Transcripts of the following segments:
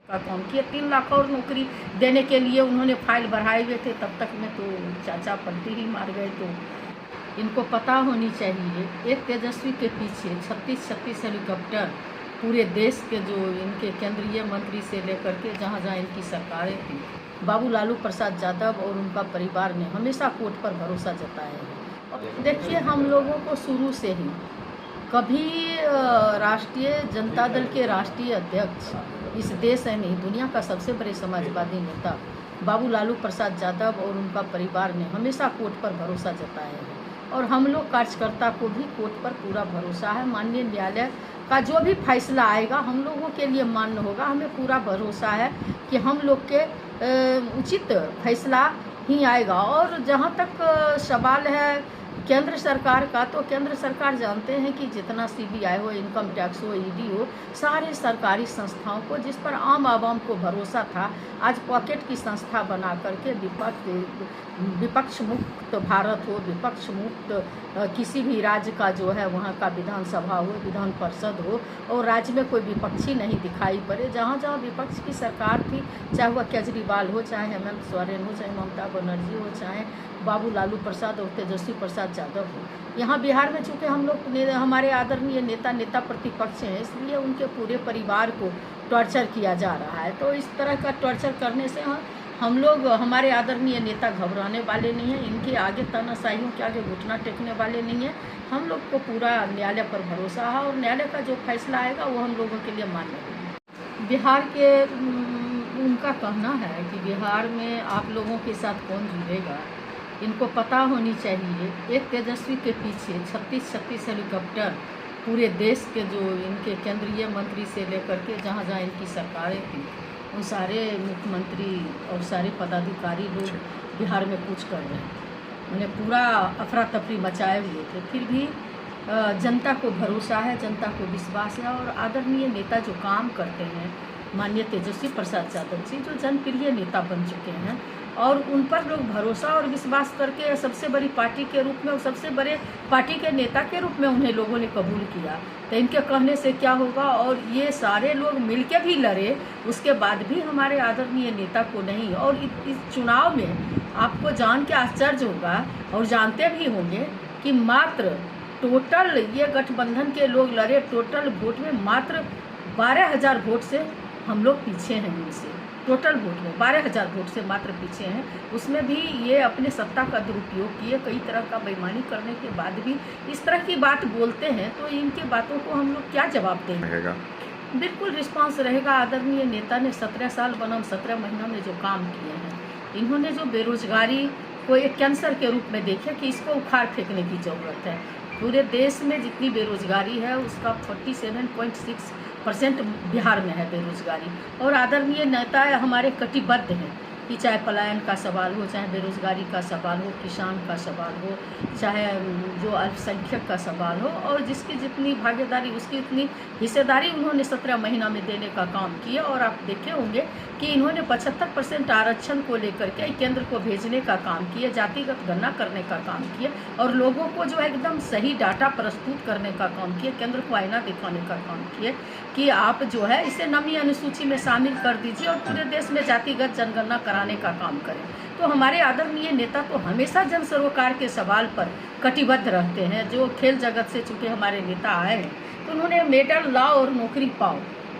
का काम किया। 3 लाख और नौकरी देने के लिए उन्होंने फाइल बढ़ाए हुए थे, तब तक में तो चाचा पलटी ही मार गए। तो इनको पता होनी चाहिए, एक तेजस्वी के पीछे 36 हेलीकॉप्टर पूरे देश के जो इनके केंद्रीय मंत्री से लेकर के जहाँ जहाँ इनकी सरकारें थी, बाबू लालू प्रसाद यादव और उनका परिवार ने हमेशा कोर्ट पर भरोसा जताया है। और देखिए, हम लोगों को शुरू से ही कभी राष्ट्रीय जनता दल के राष्ट्रीय अध्यक्ष, इस देश है नहीं दुनिया का सबसे बड़े समाजवादी नेता बाबू लालू प्रसाद यादव और उनका परिवार ने हमेशा कोर्ट पर भरोसा जताया है। और हम लोग कार्यकर्ता को भी कोर्ट पर पूरा भरोसा है। माननीय न्यायालय का जो भी फैसला आएगा हम लोगों के लिए मान्य होगा। हमें पूरा भरोसा है कि हम लोग के उचित फैसला ही आएगा। और जहाँ तक सवाल है केंद्र सरकार का, तो केंद्र सरकार जानते हैं कि जितना सीबीआई हो, इनकम टैक्स हो, ईडी हो, सारे सरकारी संस्थाओं को जिस पर आम आवाम को भरोसा था, आज पॉकेट की संस्था बना करके विपक्ष मुक्त भारत हो, विपक्ष मुक्त किसी भी राज्य का जो है वहाँ का विधानसभा हो, विधान परिषद हो, और राज्य में कोई विपक्षी नहीं दिखाई पड़े। जहाँ जहाँ विपक्ष की सरकार थी, चाहे वह केजरीवाल हो, चाहे हेमंत सोरेन हो, चाहे ममता बनर्जी हो, चाहे बाबू लालू प्रसाद और तेजस्वी प्रसाद यादव हो, यहाँ बिहार में चूँकि हम लोग हमारे आदरणीय नेता प्रतिपक्ष हैं, इसलिए उनके पूरे परिवार को टॉर्चर किया जा रहा है। तो इस तरह का टॉर्चर करने से हम लोग, हमारे आदरणीय नेता घबराने वाले नहीं हैं, इनके आगे तानाशाहियों के आगे घुटना टेकने वाले नहीं हैं। हम लोग को पूरा न्यायालय पर भरोसा है और न्यायालय का जो फैसला आएगा वो हम लोगों के लिए मान्य होगा। बिहार के उनका कहना है कि बिहार में आप लोगों के साथ कौन जुड़ेगा, इनको पता होनी चाहिए, एक तेजस्वी के पीछे 36 हेलीकॉप्टर पूरे देश के जो इनके केंद्रीय मंत्री से लेकर के जहाँ जहाँ इनकी सरकारें थी, उन सारे मुख्यमंत्री और सारे पदाधिकारी लोग बिहार में कूच कर रहे हैं। उन्हें पूरा अफरा तफरी मचाए हुए थे, फिर भी जनता को भरोसा है, जनता को विश्वास है। और आदरणीय नेता जो काम करते हैं, माननीय तेजस्वी प्रसाद यादव जी जो जनप्रिय नेता बन चुके हैं, और उन पर लोग भरोसा और विश्वास करके सबसे बड़ी पार्टी के रूप में और सबसे बड़े पार्टी के नेता के रूप में उन्हें लोगों ने कबूल किया। तो इनके कहने से क्या होगा, और ये सारे लोग मिलके भी लड़े, उसके बाद भी हमारे आदरणीय नेता को नहीं। और इस चुनाव में आपको जान के आश्चर्य होगा और जानते भी होंगे कि मात्र टोटल ये गठबंधन के लोग लड़े, टोटल वोट में मात्र 12,000 वोट से हम लोग पीछे हैं इनसे। टोटल वोट में 12,000 वोट से मात्र पीछे हैं। उसमें भी ये अपने सत्ता का दुरुपयोग किए, कई तरह का बेईमानी करने के बाद भी इस तरह की बात बोलते हैं, तो इनके बातों को हम लोग क्या जवाब देंगे। बिल्कुल रिस्पांस रहेगा। आदरणीय नेता ने 17 साल बनाम 17 महीनों में जो काम किए हैं, इन्होंने जो बेरोजगारी को एक कैंसर के रूप में देखे कि इसको उखाड़ फेंकने की ज़रूरत है। पूरे देश में जितनी बेरोजगारी है उसका 47.6% बिहार में है बेरोजगारी। और आदरणीय नेता हमारे कटिबद्ध हैं कि चाहे पलायन का सवाल हो, चाहे बेरोजगारी का सवाल हो, किसान का सवाल हो, चाहे जो अल्पसंख्यक का सवाल हो, और जिसकी जितनी भागीदारी उसकी उतनी हिस्सेदारी उन्होंने 17 महीना में देने का काम किया। और आप देखे होंगे कि इन्होंने 75% आरक्षण को लेकर के केंद्र को भेजने का काम किया, जातिगत गणना करने का काम किया, और लोगों को जो एकदम सही डाटा प्रस्तुत करने का काम किया, केंद्र को आईना दिखाने का काम किया कि आप जो है इसे नवीं अनुसूची में शामिल कर दीजिए और पूरे देश में जातिगत जनगणना कराने का काम करें। तो हमारे आदरणीय नेता तो हमेशा जन सरोकार के सवाल पर कटिबद्ध रहते हैं। जो खेल जगत से चूँकि हमारे नेता आए हैं, तो उन्होंने मेडल लाओ और नौकरी पाओ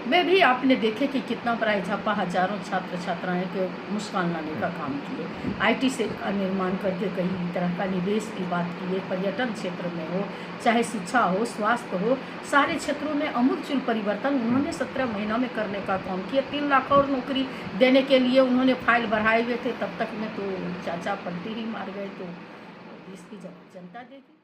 में भी आपने देखे कि कितना बड़ा इजाफा, हजारों छात्र छात्राएं के मुस्कान लाने का काम किए। आईटी से का निर्माण करके कई तरह का निवेश की बात की है, पर्यटन क्षेत्र में हो, चाहे शिक्षा हो, स्वास्थ्य हो, सारे क्षेत्रों में अमूलचूल परिवर्तन उन्होंने 17 महीना में करने का काम किया। 3 लाख और नौकरी देने के लिए उन्होंने फाइल बढ़ाए हुए थे, तब तक में तो चाचा पलटी ही मार गए। तो इसकी जनता देगी।